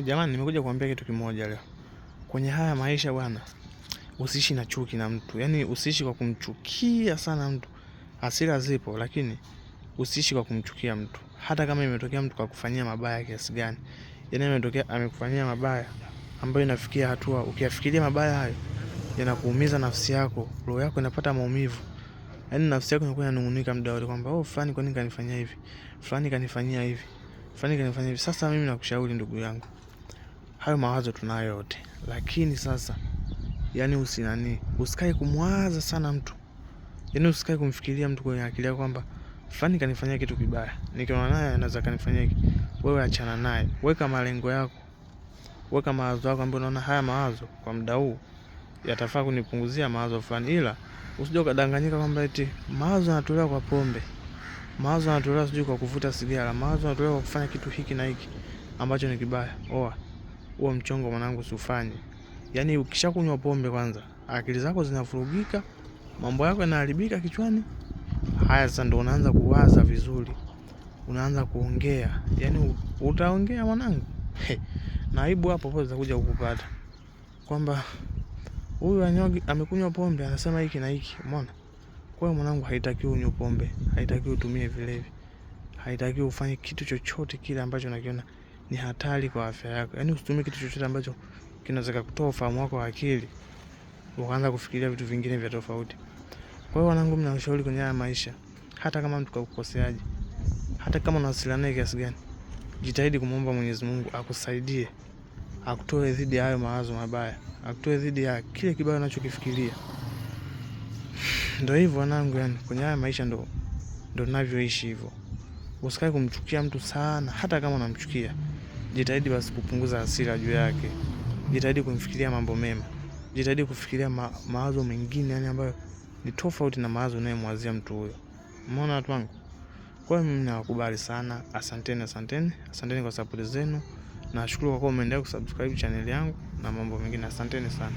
Jamani, nimekuja kuambia kitu kimoja leo. Kwenye haya maisha bwana, usiishi na chuki na mtu. Yaani usiishi kwa kumchukia sana mtu. Hasira zipo, lakini usiishi kwa kumchukia mtu. Hata kama imetokea mtu kakufanyia mabaya kiasi gani. Yaani imetokea amekufanyia mabaya ambayo inafikia hatua ukiyafikiria mabaya hayo yanakuumiza nafsi yako, roho yako inapata maumivu. Yaani nafsi yako inakuwa inanung'unika muda wote kwamba fulani kwa nini kanifanyia hivi? Fulani kanifanyia hivi. Fulani kanifanyia hivi. Sasa mimi nakushauri ndugu yangu, hayo mawazo tunayo yote, lakini sasa yani usikae kumwaza sana mtu. Yani usikae kumfikiria mtu kwenye akili yako kwamba fulani kanifanyia kitu kibaya, nikiona naye anaweza kanifanyia hiki. Wewe achana naye, weka malengo yako, weka mawazo yako ambayo unaona haya mawazo kwa muda huu yatafaa kunipunguzia mawazo fulani, ila usije ukadanganyika kwamba eti mawazo yanatolewa kwa pombe, mawazo yanatolewa sijui kwa kuvuta sigara, mawazo yanatolewa kwa kufanya kitu hiki na hiki ambacho ni kibaya. Huo mchongo mwanangu usifanye. Yaani ukishakunywa pombe kwanza, akili zako zinavurugika, mambo yako yanaharibika kichwani. Haya sasa ndo unaanza kuwaza vizuri. Unaanza kuongea. Yaani utaongea mwanangu. Na aibu hapo hapo zitakuja kukupata. Kwamba huyu anyogi amekunywa pombe anasema hiki na hiki. Umeona? Kwa hiyo mwanangu haitakiwi unywe pombe, haitakiwi utumie vilevi. Haitakiwi ufanye kitu chochote kile ambacho unakiona ni hatari kwa afya yako. Yaani usitumie kitu chochote ambacho kinaweza kutoa ufahamu wako wa akili ukaanza kufikiria vitu vingine vya tofauti. Kwa hiyo wanangu, mimi nawashauri kwenye haya maisha, hata kama mtu kakukoseaje, hata kama unawasiliana naye kiasi gani, jitahidi kumuomba Mwenyezi Mungu akusaidie, akutoe dhidi ya hayo mawazo mabaya, akutoe dhidi ya kile kibaya unachokifikiria. Ndio hivyo wanangu, yani kwenye haya maisha ndo tunavyoishi hivyo. Usikae kumchukia mtu sana, hata kama unamchukia, jitahidi basi kupunguza hasira juu yake. Jitahidi kumfikiria mambo mema. Jitahidi kufikiria mawazo mengine yani ambayo ni tofauti na mawazo unayomwazia mtu huyo. Umeona watu wangu? Kwa hiyo mimi nawakubali sana. Asanteni kwa support zenu. Nashukuru kwa kuwa umeendelea kusubscribe channel yangu na mambo mengine. Asanteni sana.